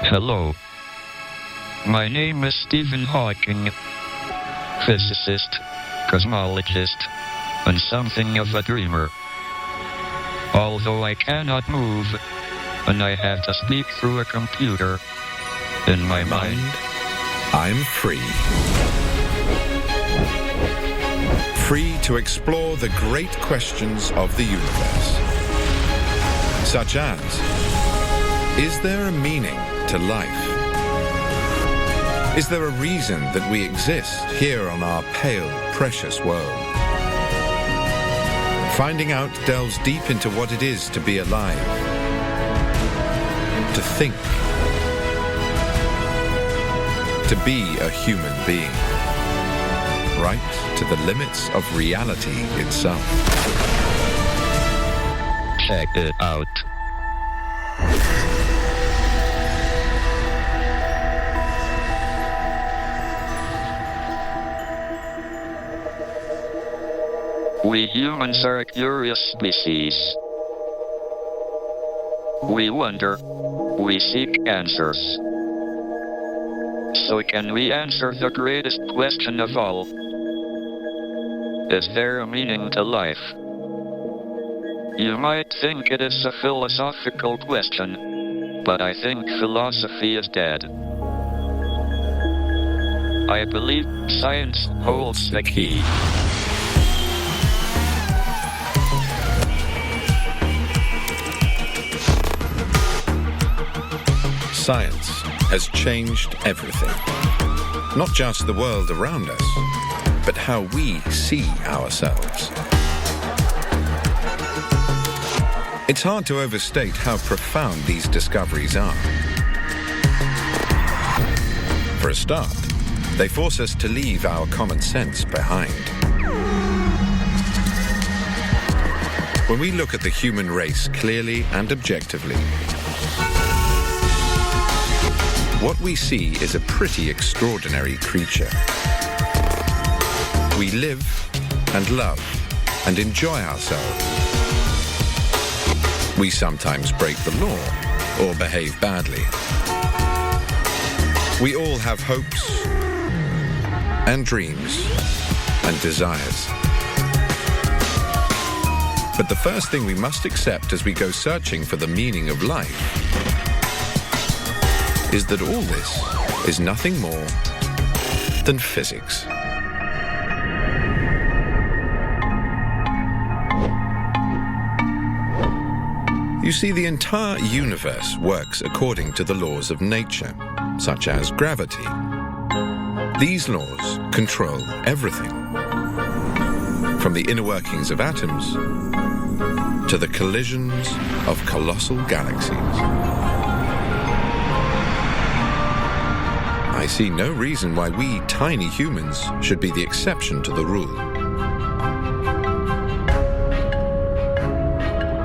Hello. My name is Stephen Hawking, physicist, cosmologist, and something of a dreamer. Although I cannot move, and I have to speak through a computer, in my mind, I'm free. Free to explore the great questions of the universe. Such as, is there a meaning to life? Is there a reason that we exist here on our pale, precious world? Finding out delves deep into what it is to be alive, to think, to be a human being, right to the limits of reality itself. check it out. We humans are a curious species. We wonder. We seek answers. So can we answer the greatest question of all? Is there a meaning to life? You might think it is a philosophical question, but I think philosophy is dead. I believe science holds the key. Science has changed everything. Not just the world around us, but how we see ourselves. It's hard to overstate how profound these discoveries are. For a start, they force us to leave our common sense behind. When we look at the human race clearly and objectively, what we see is a pretty extraordinary creature. We live and love and enjoy ourselves. We sometimes break the law or behave badly. We all have hopes and dreams and desires. But the first thing we must accept as we go searching for the meaning of life is that all this is nothing more than physics. You see, the entire universe works according to the laws of nature, such as gravity. These laws control everything, from the inner workings of atoms to the collisions of colossal galaxies. I see no reason why we tiny humans should be the exception to the rule.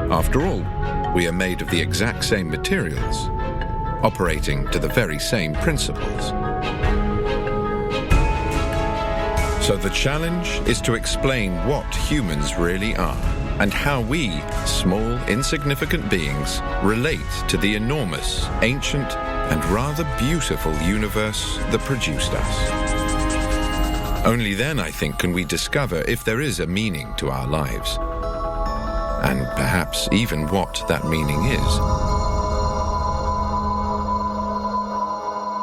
After all, we are made of the exact same materials, operating to the very same principles. So the challenge is to explain what humans really are and how we, small, insignificant beings, relate to the enormous, ancient, and rather beautiful universe that produced us. Only then, I think, can we discover if there is a meaning to our lives, and perhaps even what that meaning is.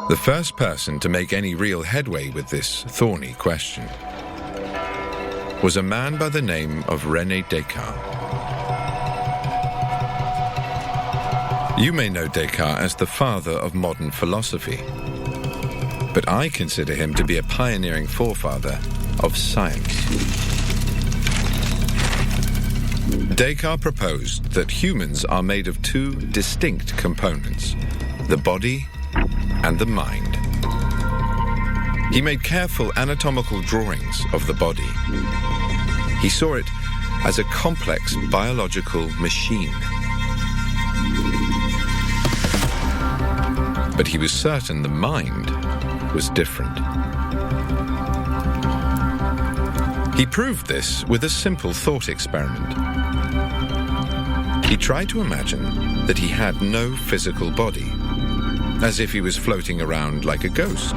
The first person to make any real headway with this thorny question was a man by the name of René Descartes. You may know Descartes as the father of modern philosophy, but I consider him to be a pioneering forefather of science. Descartes proposed that humans are made of two distinct components, the body and the mind. He made careful anatomical drawings of the body. He saw it as a complex biological machine. But he was certain the mind was different. He proved this with a simple thought experiment. He tried to imagine that he had no physical body, as if he was floating around like a ghost.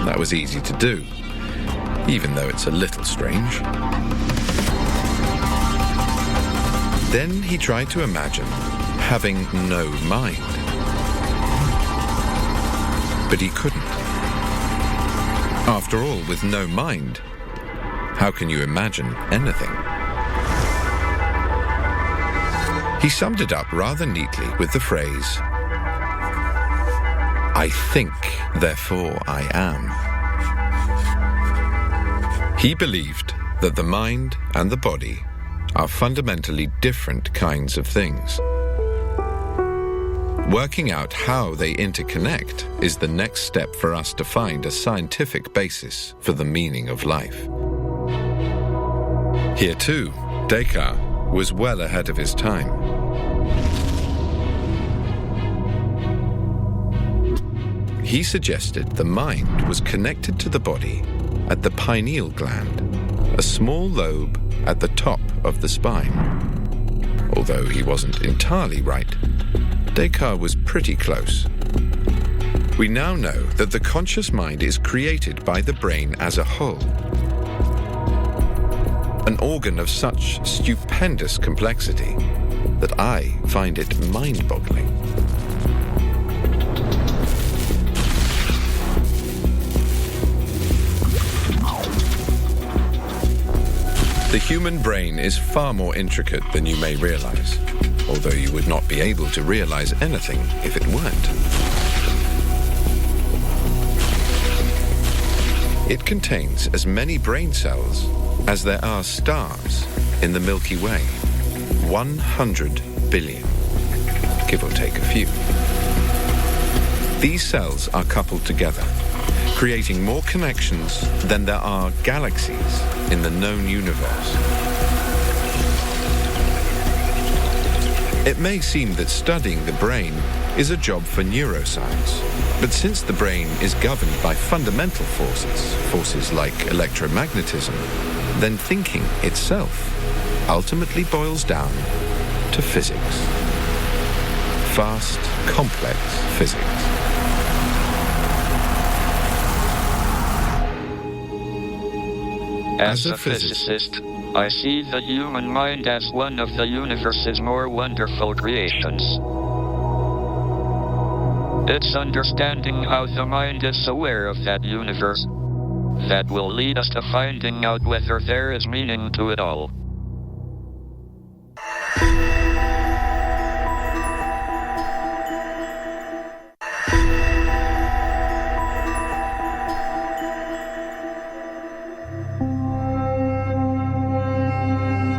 That was easy to do, even though it's a little strange. Then he tried to imagine having no mind. But he couldn't. After all, with no mind, how can you imagine anything? He summed it up rather neatly with the phrase, "I think, therefore I am." He believed that the mind and the body are fundamentally different kinds of things. Working out how they interconnect is the next step for us to find a scientific basis for the meaning of life. Here too, Descartes was well ahead of his time. He suggested the mind was connected to the body at the pineal gland, a small lobe at the top of the spine. Although he wasn't entirely right, Descartes was pretty close. We now know that the conscious mind is created by the brain as a whole, an organ of such stupendous complexity that I find it mind-boggling. The human brain is far more intricate than you may realize, although you would not be able to realize anything if it weren't. It contains as many brain cells as there are stars in the Milky Way, 100 billion, give or take a few. These cells are coupled together, creating more connections than there are galaxies in the known universe. It may seem that studying the brain is a job for neuroscience, but since the brain is governed by fundamental forces like electromagnetism, then thinking itself ultimately boils down to physics. Fast, complex physics. As a physicist, I see the human mind as one of the universe's more wonderful creations. It's understanding how the mind is aware of that universe that will lead us to finding out whether there is meaning to it all.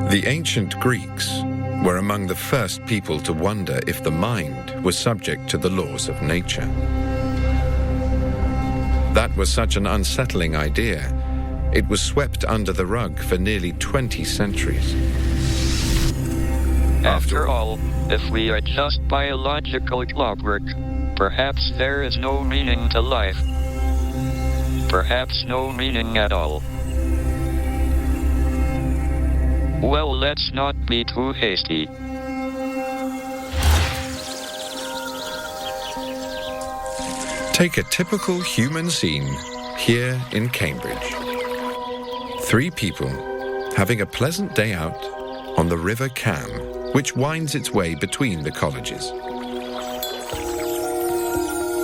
The ancient Greeks were among the first people to wonder if the mind was subject to the laws of nature. That was such an unsettling idea, it was swept under the rug for nearly 20 centuries. After all, if we are just biological clockwork, perhaps there is no meaning to life. Perhaps no meaning at all. Well, let's not be too hasty. Take a typical human scene here in Cambridge. 3 people having a pleasant day out on the River Cam, which winds its way between the colleges.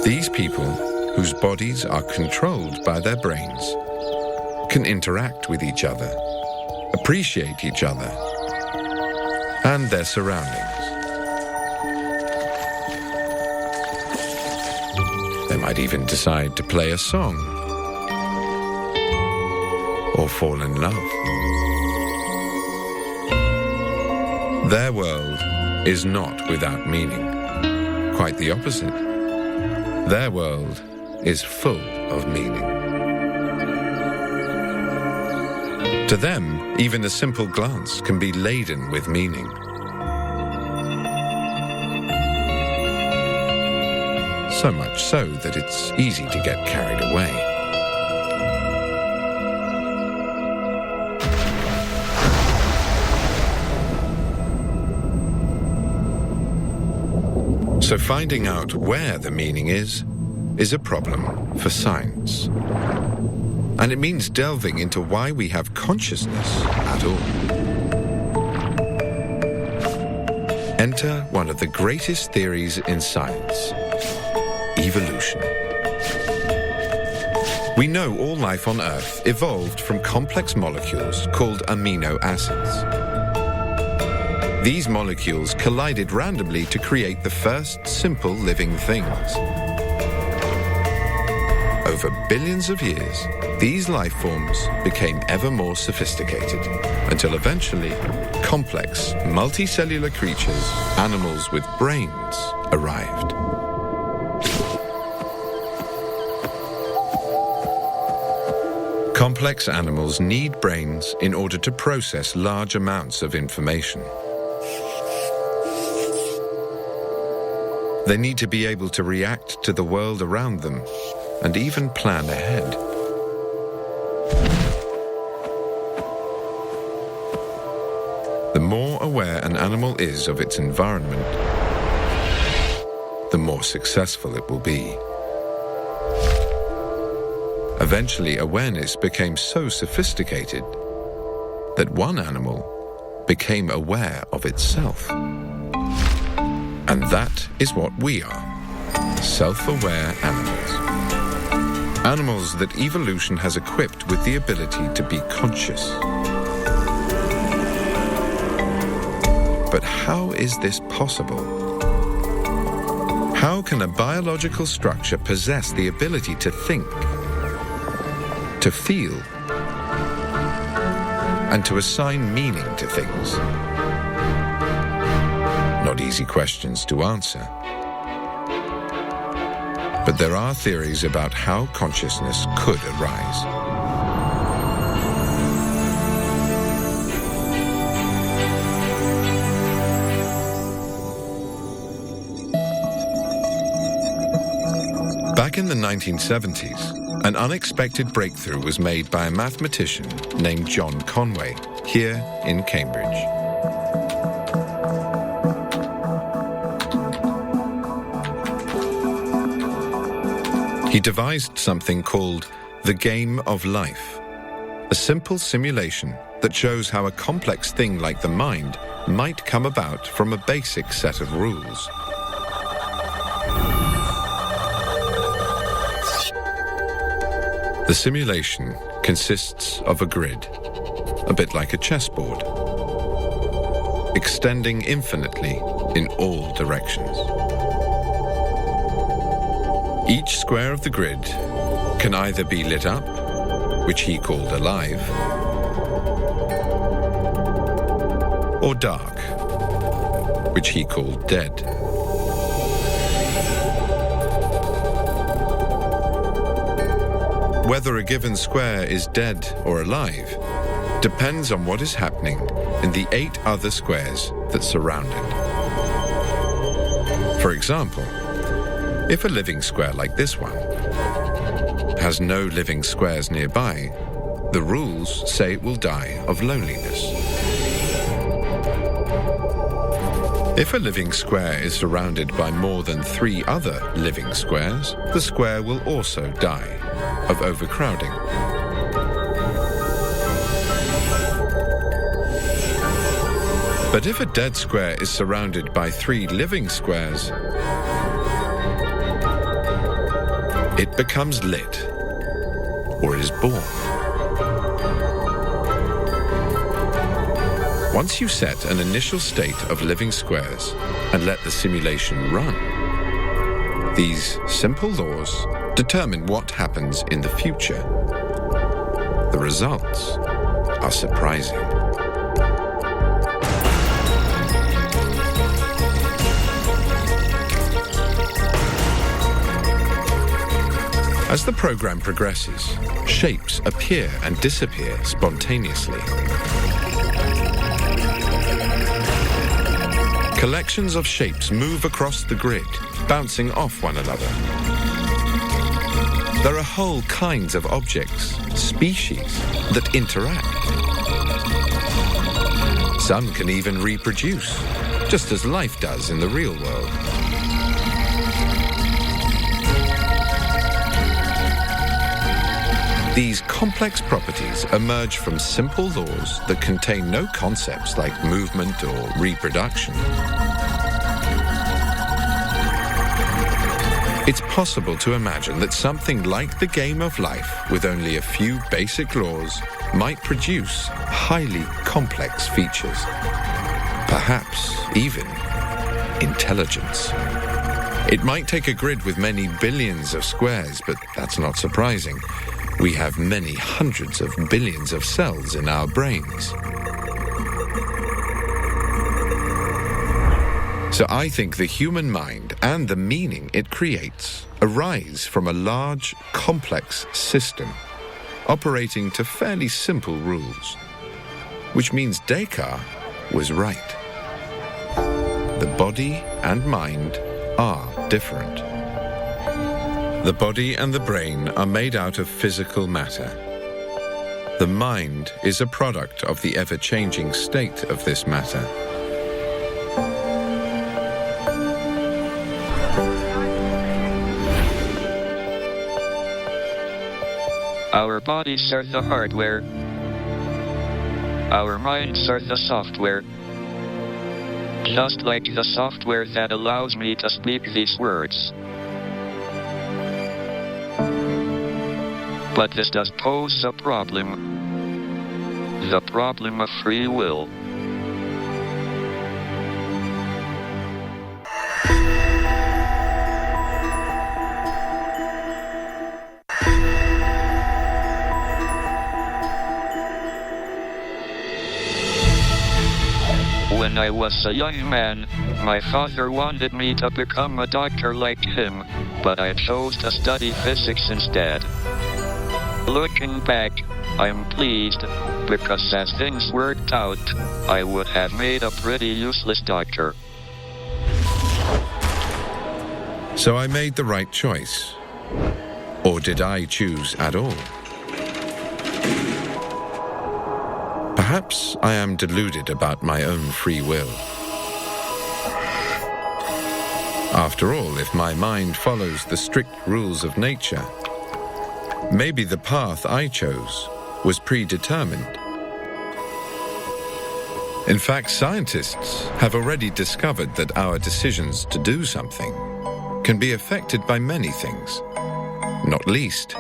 These people, whose bodies are controlled by their brains, can interact with each other, appreciate each other and their surroundings. They might even decide to play a song or fall in love. Their world is not without meaning. Quite the opposite. Their world is full of meaning. To them, even a simple glance can be laden with meaning. So much so that it's easy to get carried away. So finding out where the meaning is a problem for science. And it means delving into why we have consciousness at all. Enter one of the greatest theories in science, evolution. We know all life on Earth evolved from complex molecules called amino acids. These molecules collided randomly to create the first simple living things. Over billions of years, these life forms became ever more sophisticated, until eventually, complex, multicellular creatures, animals with brains, arrived. Complex animals need brains in order to process large amounts of information. They need to be able to react to the world around them and even plan ahead. The more aware an animal is of its environment, the more successful it will be. Eventually, awareness became so sophisticated that one animal became aware of itself. And that is what we are, self-aware animals. Animals that evolution has equipped with the ability to be conscious. But how is this possible? How can a biological structure possess the ability to think, to feel, and to assign meaning to things? Not easy questions to answer. But there are theories about how consciousness could arise. Back in the 1970s, an unexpected breakthrough was made by a mathematician named John Conway, here in Cambridge. He devised something called the game of life, a simple simulation that shows how a complex thing like the mind might come about from a basic set of rules. The simulation consists of a grid, a bit like a chessboard, extending infinitely in all directions. Each square of the grid can either be lit up, which he called alive, or dark, which he called dead. Whether a given square is dead or alive depends on what is happening in the 8 other squares that surround it. For example, if a living square like this one has no living squares nearby, the rules say it will die of loneliness. If a living square is surrounded by more than 3 other living squares, the square will also die of overcrowding. But if a dead square is surrounded by 3 living squares, it becomes lit, or is born. Once you set an initial state of living squares and let the simulation run, these simple laws determine what happens in the future. The results are surprising. As the program progresses, shapes appear and disappear spontaneously. Collections of shapes move across the grid, bouncing off one another. There are whole kinds of objects, species, that interact. Some can even reproduce, just as life does in the real world. These complex properties emerge from simple laws that contain no concepts like movement or reproduction. It's possible to imagine that something like the game of life, with only a few basic laws, might produce highly complex features. Perhaps even intelligence. It might take a grid with many billions of squares, but that's not surprising. We have many hundreds of billions of cells in our brains. So I think the human mind and the meaning it creates arise from a large, complex system operating to fairly simple rules, which means Descartes was right. The body and mind are different. The body and the brain are made out of physical matter. The mind is a product of the ever-changing state of this matter. Our bodies are the hardware. Our minds are the software. Just like the software that allows me to speak these words. But this does pose a problem. The problem of free will. When I was a young man, my father wanted me to become a doctor like him, but I chose to study physics instead. Looking back, I'm pleased, because as things worked out, I would have made a pretty useless doctor. So I made the right choice. Or did I choose at all? Perhaps I am deluded about my own free will. After all, if my mind follows the strict rules of nature, maybe the path I chose was predetermined. In fact, scientists have already discovered that our decisions to do something can be affected by many things, not least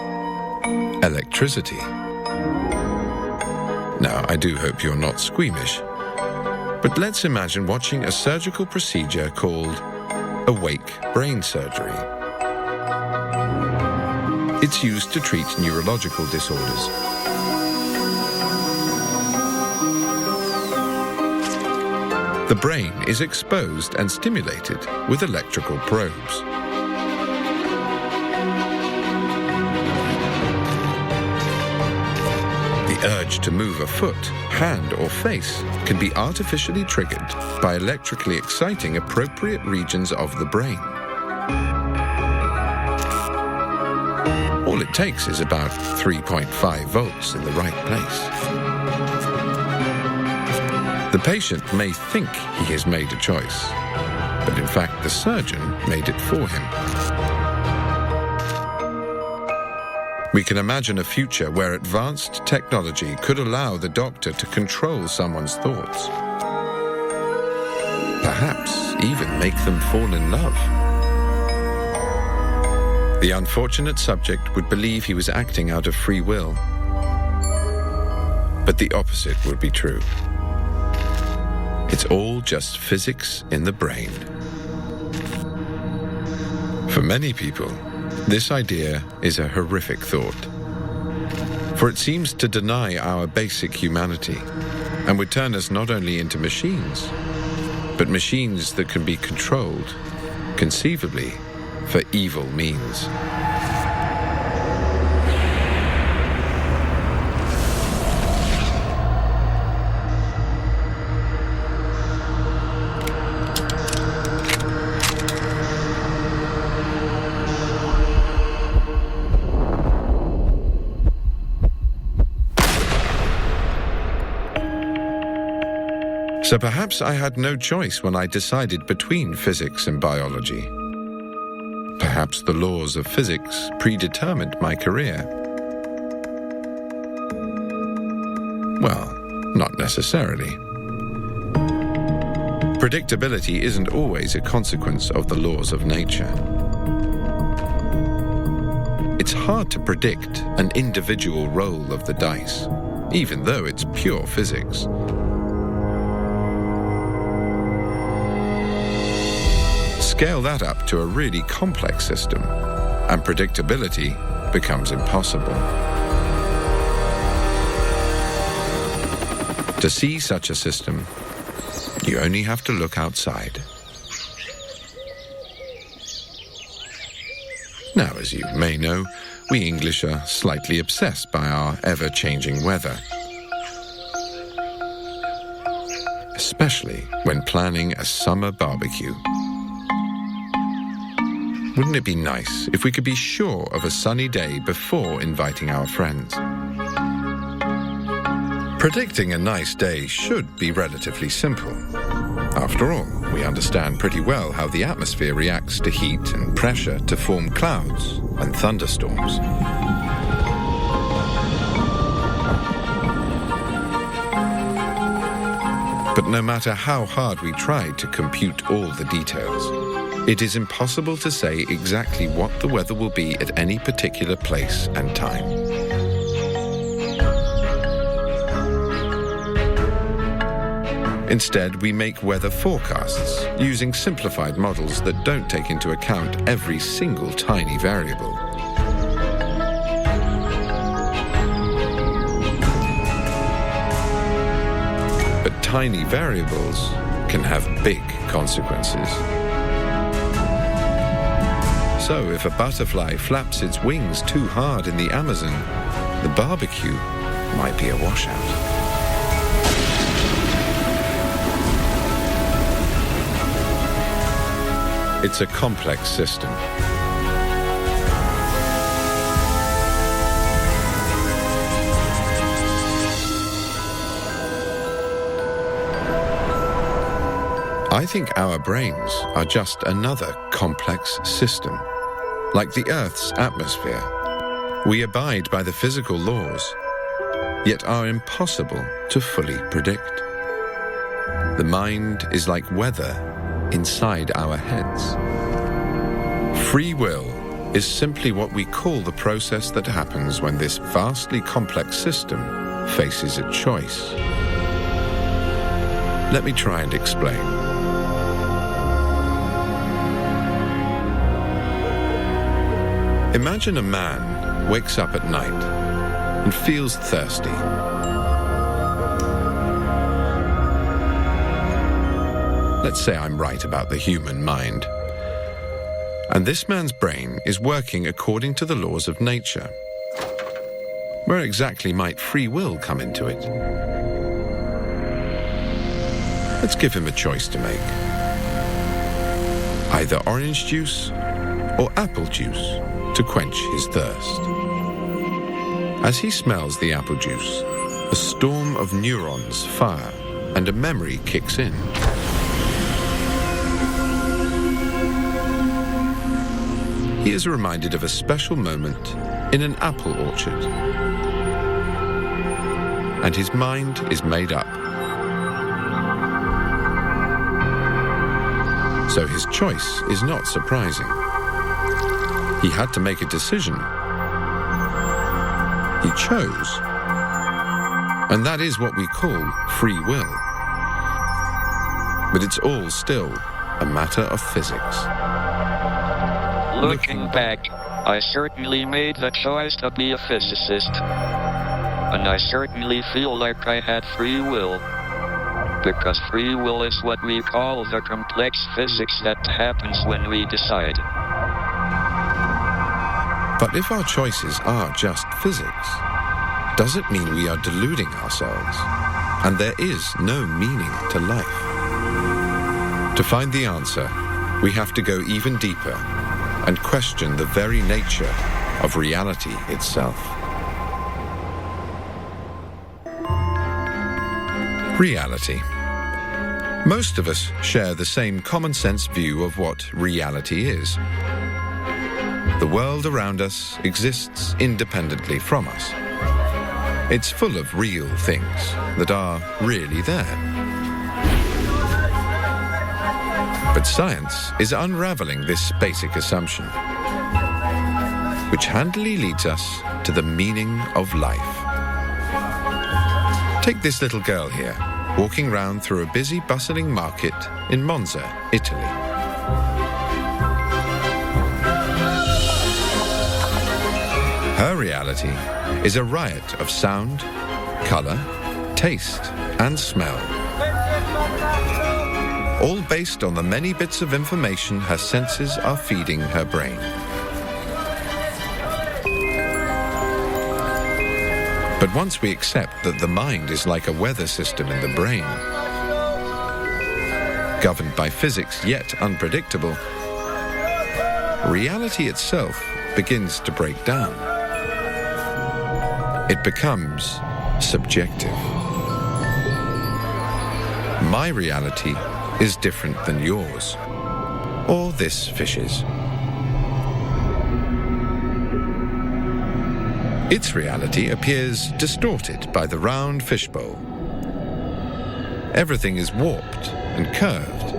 electricity. Now, I do hope you're not squeamish, but let's imagine watching a surgical procedure called awake brain surgery. It's used to treat neurological disorders. The brain is exposed and stimulated with electrical probes. The urge to move a foot, hand, or face can be artificially triggered by electrically exciting appropriate regions of the brain. All it takes is about 3.5 volts in the right place. The patient may think he has made a choice, but in fact the surgeon made it for him. We can imagine a future where advanced technology could allow the doctor to control someone's thoughts. Perhaps even make them fall in love. The unfortunate subject would believe he was acting out of free will. But the opposite would be true. It's all just physics in the brain. For many people, this idea is a horrific thought, for it seems to deny our basic humanity and would turn us not only into machines, but machines that can be controlled, conceivably, for evil means. So perhaps I had no choice when I decided between physics and biology. Perhaps the laws of physics predetermined my career. Well, not necessarily. Predictability isn't always a consequence of the laws of nature. It's hard to predict an individual roll of the dice, even though it's pure physics. Scale that up to a really complex system, and predictability becomes impossible. To see such a system, you only have to look outside. Now, as you may know, we English are slightly obsessed by our ever-changing weather, especially when planning a summer barbecue. Wouldn't it be nice if we could be sure of a sunny day before inviting our friends? Predicting a nice day should be relatively simple. After all, we understand pretty well how the atmosphere reacts to heat and pressure to form clouds and thunderstorms. But no matter how hard we try to compute all the details, it is impossible to say exactly what the weather will be at any particular place and time. Instead, we make weather forecasts using simplified models that don't take into account every single tiny variable. But tiny variables can have big consequences. So if a butterfly flaps its wings too hard in the Amazon, the barbecue might be a washout. It's a complex system. I think our brains are just another complex system. Like the Earth's atmosphere, we abide by the physical laws, yet are impossible to fully predict. The mind is like weather inside our heads. Free will is simply what we call the process that happens when this vastly complex system faces a choice. Let me try and explain. Imagine a man wakes up at night and feels thirsty. Let's say I'm right about the human mind. And this man's brain is working according to the laws of nature. Where exactly might free will come into it? Let's give him a choice to make. Either orange juice or apple juice to quench his thirst. As he smells the apple juice, a storm of neurons fire and a memory kicks in. He is reminded of a special moment in an apple orchard. And his mind is made up. So his choice is not surprising. He had to make a decision. He chose. And that is what we call free will. But it's all still a matter of physics. Looking back, I certainly made the choice to be a physicist. And I certainly feel like I had free will. Because free will is what we call the complex physics that happens when we decide. But if our choices are just physics, does it mean we are deluding ourselves and there is no meaning to life? To find the answer, we have to go even deeper and question the very nature of reality itself. Reality. Most of us share the same common-sense view of what reality is. The world around us exists independently from us. It's full of real things that are really there. But science is unraveling this basic assumption, which handily leads us to the meaning of life. Take this little girl here, walking round through a busy, bustling market in Monza, Italy. Her reality is a riot of sound, colour, taste, and smell, all based on the many bits of information her senses are feeding her brain. But once we accept that the mind is like a weather system in the brain, governed by physics yet unpredictable, reality itself begins to break down. It becomes subjective. My reality is different than yours, or this fish's. Its reality appears distorted by the round fishbowl. Everything is warped and curved.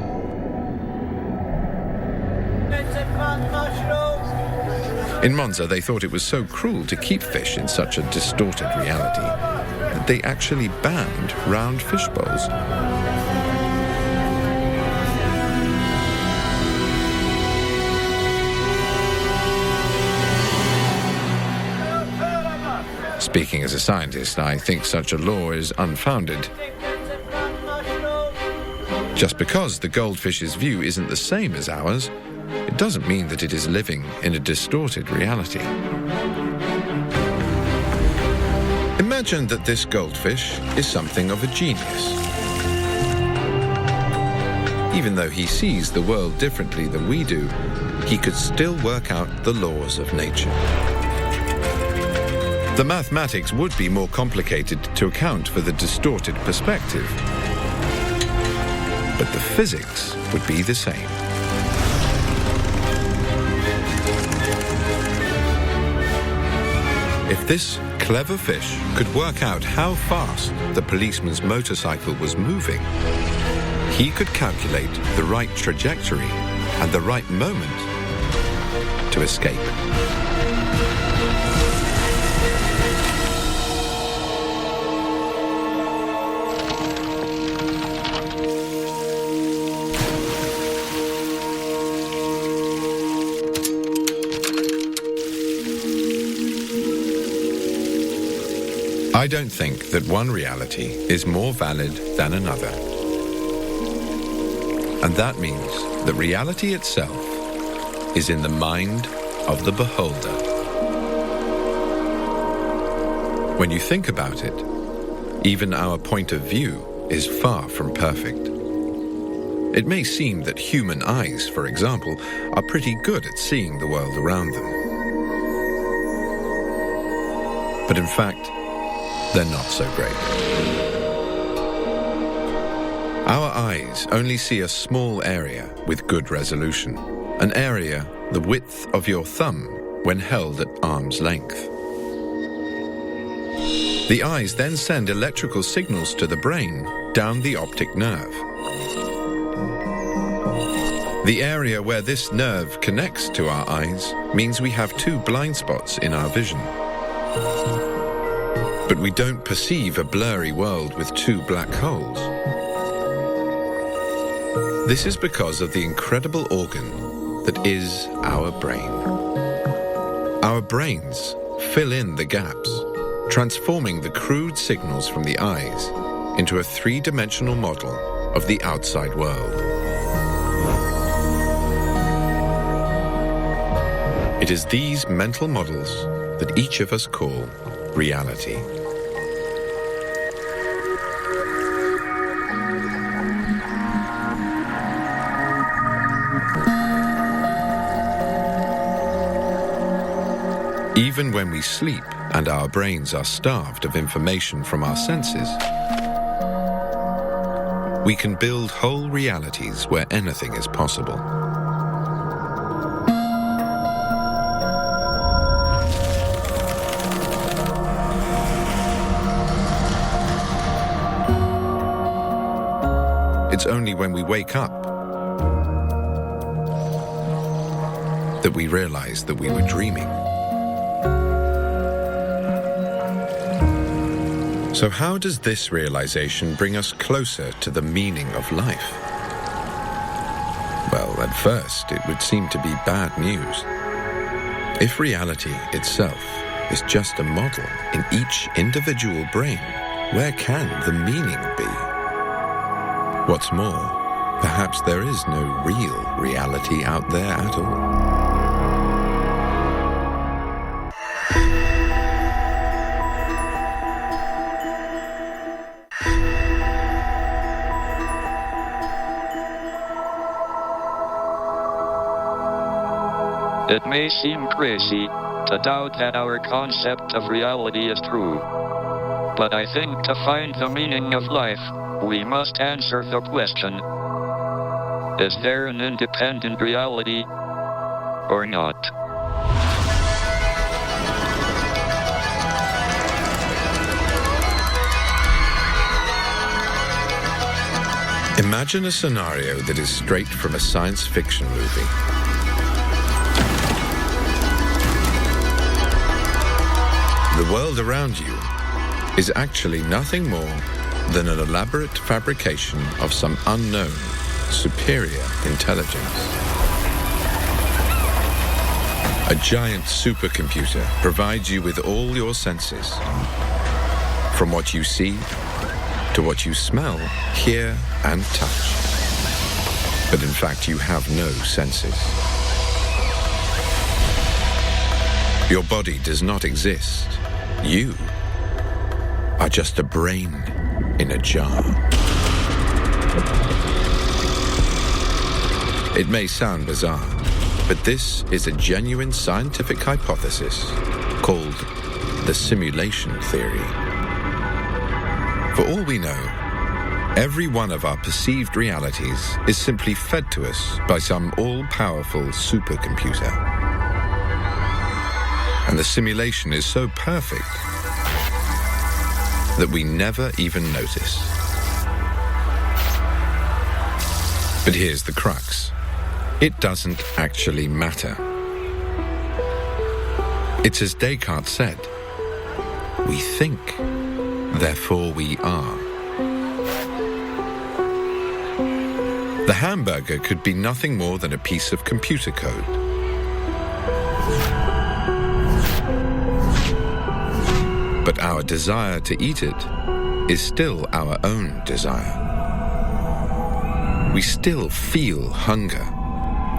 In Monza, they thought it was so cruel to keep fish in such a distorted reality that they actually banned round fishbowls. Speaking as a scientist, I think such a law is unfounded. Just because the goldfish's view isn't the same as ours, it doesn't mean that it is living in a distorted reality. Imagine that this goldfish is something of a genius. Even though he sees the world differently than we do, he could still work out the laws of nature. The mathematics would be more complicated to account for the distorted perspective, but the physics would be the same. If this clever fish could work out how fast the policeman's motorcycle was moving, he could calculate the right trajectory and the right moment to escape. I don't think that one reality is more valid than another. And that means that reality itself is in the mind of the beholder. When you think about it, even our point of view is far from perfect. It may seem that human eyes, for example, are pretty good at seeing the world around them. But in fact, they're not so great. Our eyes only see a small area with good resolution, an area the width of your thumb when held at arm's length. The eyes then send electrical signals to the brain down the optic nerve. The area where this nerve connects to our eyes means we have two blind spots in our vision. But we don't perceive a blurry world with two black holes. This is because of the incredible organ that is our brain. Our brains fill in the gaps, transforming the crude signals from the eyes into a three-dimensional model of the outside world. It is these mental models that each of us call reality. Even when we sleep and our brains are starved of information from our senses, we can build whole realities where anything is possible. It's only when we wake up that we realize that we were dreaming. So how does this realization bring us closer to the meaning of life? Well, at first, it would seem to be bad news. If reality itself is just a model in each individual brain, where can the meaning be? What's more, perhaps there is no real reality out there at all. It may seem crazy to doubt that our concept of reality is true. But I think to find the meaning of life, we must answer the question: is there an independent reality or not? Imagine a scenario that is straight from a science fiction movie. The world around you is actually nothing more than an elaborate fabrication of some unknown, superior intelligence. A giant supercomputer provides you with all your senses, from what you see to what you smell, hear, and touch. But in fact, you have no senses. Your body does not exist. You are just a brain in a jar. It may sound bizarre, but this is a genuine scientific hypothesis called the simulation theory. For all we know, every one of our perceived realities is simply fed to us by some all-powerful supercomputer. And the simulation is so perfect that we never even notice. But here's the crux. It doesn't actually matter. It's as Descartes said, we think, therefore we are. The hamburger could be nothing more than a piece of computer code. But our desire to eat it is still our own desire. We still feel hunger.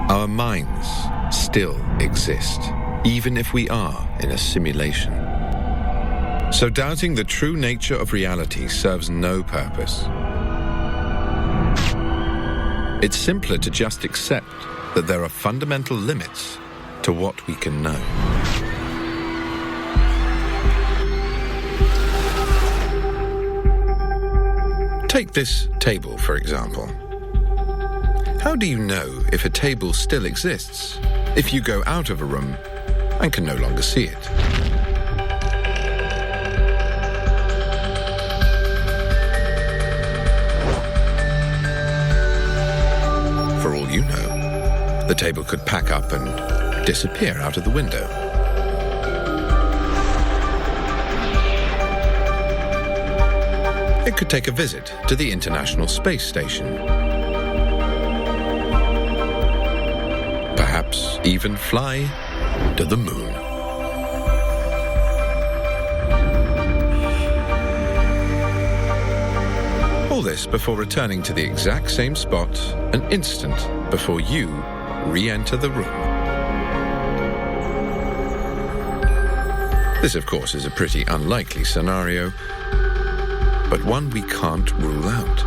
Our minds still exist, even if we are in a simulation. So doubting the true nature of reality serves no purpose. It's simpler to just accept that there are fundamental limits to what we can know. Take this table, for example. How do you know if a table still exists if you go out of a room and can no longer see it? For all you know, the table could pack up and disappear out of the window. It could take a visit to the International Space Station. Perhaps even fly to the moon. All this before returning to the exact same spot an instant before you re-enter the room. This, of course, is a pretty unlikely scenario, but one we can't rule out.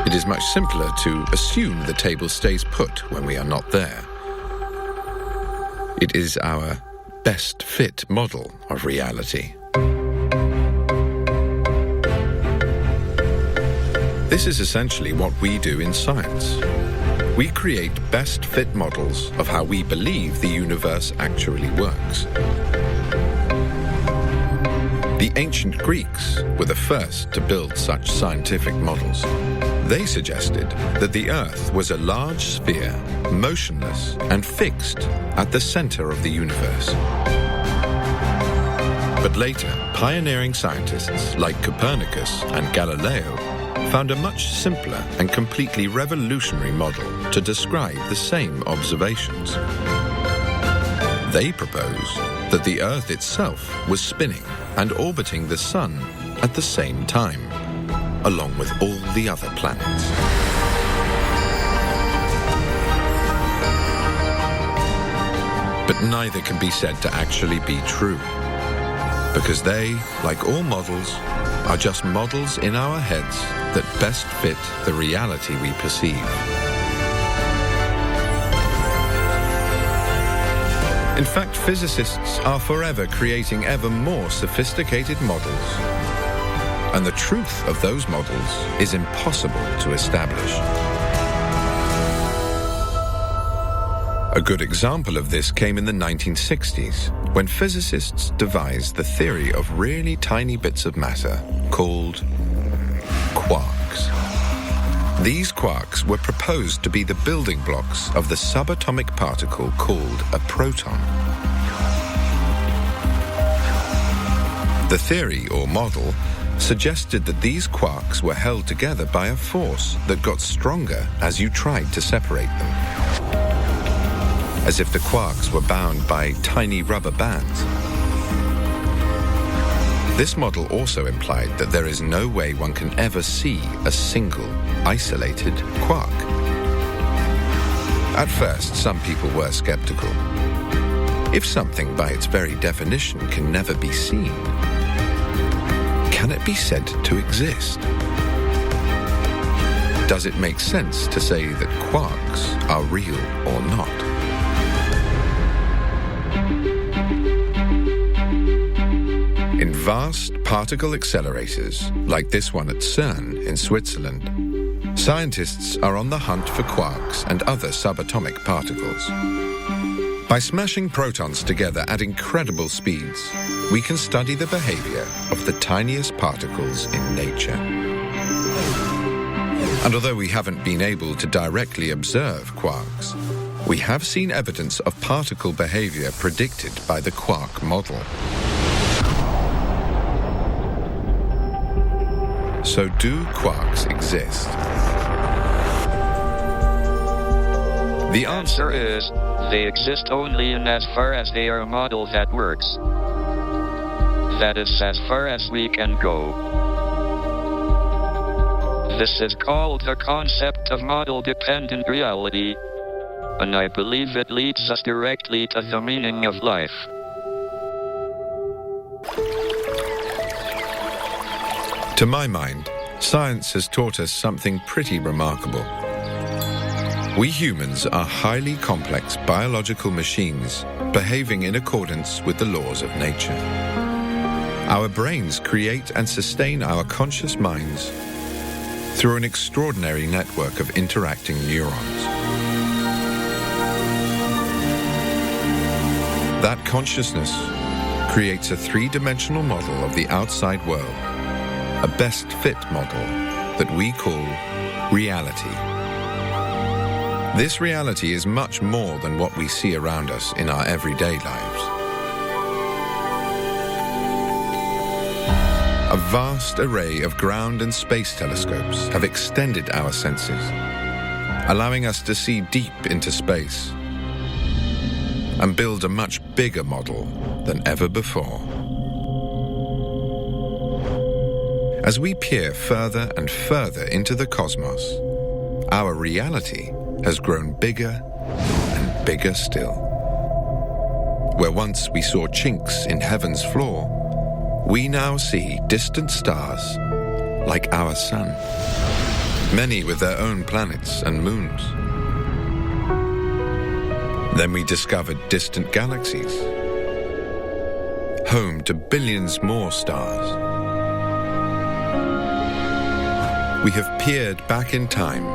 It is much simpler to assume the table stays put when we are not there. It is our best fit model of reality. This is essentially what we do in science. We create best fit models of how we believe the universe actually works. The ancient Greeks were the first to build such scientific models. They suggested that the Earth was a large sphere, motionless and fixed at the center of the universe. But later, pioneering scientists like Copernicus and Galileo found a much simpler and completely revolutionary model to describe the same observations. They proposed that the Earth itself was spinning and orbiting the Sun at the same time, along with all the other planets. But neither can be said to actually be true, because they, like all models, are just models in our heads that best fit the reality we perceive. In fact, physicists are forever creating ever more sophisticated models, and the truth of those models is impossible to establish. A good example of this came in the 1960s, when physicists devised the theory of really tiny bits of matter called quarks. These quarks were proposed to be the building blocks of the subatomic particle called a proton. The theory, or model, suggested that these quarks were held together by a force that got stronger as you tried to separate them, as if the quarks were bound by tiny rubber bands. This model also implied that there is no way one can ever see a single, isolated quark. At first, some people were skeptical. If something by its very definition can never be seen, can it be said to exist? Does it make sense to say that quarks are real or not? In vast particle accelerators, like this one at CERN in Switzerland, scientists are on the hunt for quarks and other subatomic particles. By smashing protons together at incredible speeds, we can study the behavior of the tiniest particles in nature. And although we haven't been able to directly observe quarks, we have seen evidence of particle behavior predicted by the quark model. So do quarks exist? The answer is, they exist only in as far as they are a model that works. That is as far as we can go. This is called the concept of model-dependent reality, and I believe it leads us directly to the meaning of life. To my mind, science has taught us something pretty remarkable. We humans are highly complex biological machines behaving in accordance with the laws of nature. Our brains create and sustain our conscious minds through an extraordinary network of interacting neurons. That consciousness creates a three-dimensional model of the outside world, a best fit model that we call reality. This reality is much more than what we see around us in our everyday lives. A vast array of ground and space telescopes have extended our senses, allowing us to see deep into space and build a much bigger model than ever before. As we peer further and further into the cosmos, our reality has grown bigger and bigger still. Where once we saw chinks in heaven's floor, we now see distant stars like our sun, many with their own planets and moons. Then we discovered distant galaxies, home to billions more stars. We have peered back in time,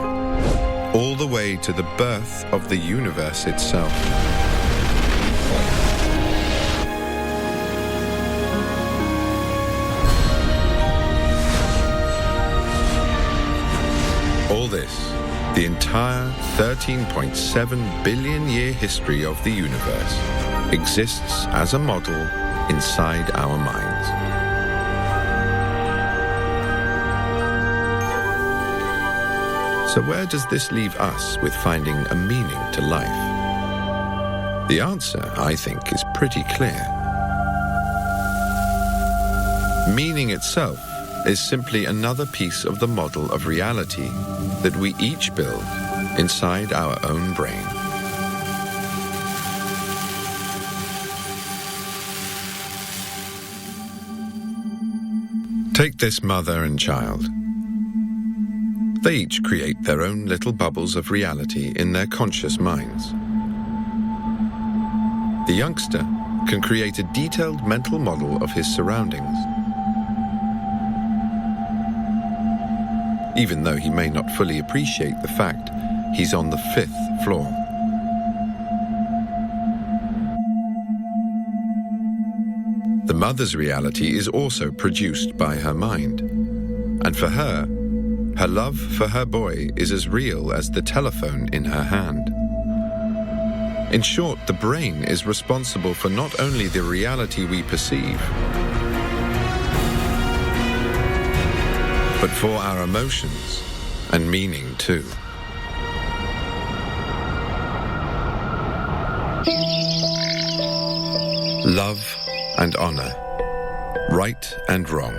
all the way to the birth of the universe itself. The entire 13.7 billion year history of the universe exists as a model inside our minds. So where does this leave us with finding a meaning to life? The answer, I think, is pretty clear. Meaning itself is simply another piece of the model of reality that we each build inside our own brain. Take this mother and child. They each create their own little bubbles of reality in their conscious minds. The youngster can create a detailed mental model of his surroundings, even though he may not fully appreciate the fact he's on the 5th floor. The mother's reality is also produced by her mind, and for her love for her boy is as real as the telephone in her hand. In short, the brain is responsible for not only the reality we perceive, but for our emotions and meaning too. Love and honor, right and wrong,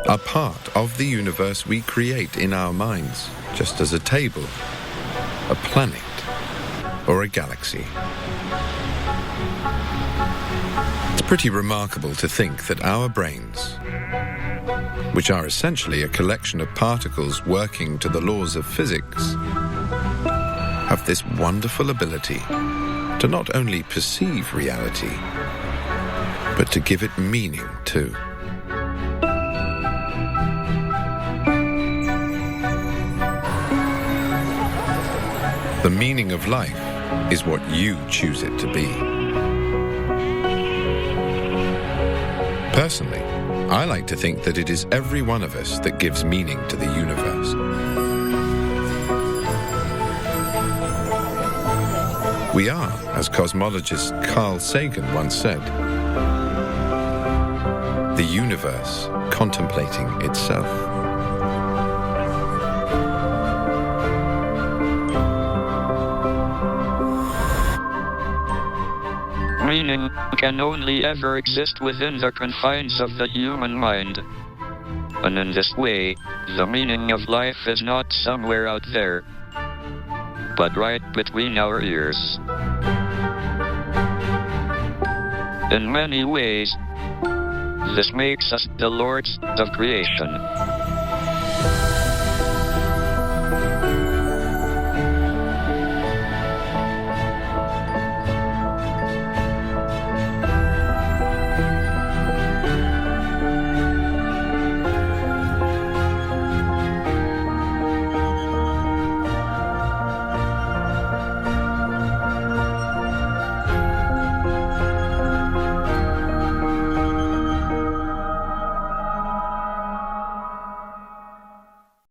are part of the universe we create in our minds, just as a table, a planet, or a galaxy. It's pretty remarkable to think that our brains, which are essentially a collection of particles working to the laws of physics, have this wonderful ability to not only perceive reality, but to give it meaning too. The meaning of life is what you choose it to be. Personally, I like to think that it is every one of us that gives meaning to the universe. We are, as cosmologist Carl Sagan once said, the universe contemplating itself. Meaning can only ever exist within the confines of the human mind. And in this way, the meaning of life is not somewhere out there, but right between our ears. In many ways, this makes us the lords of creation.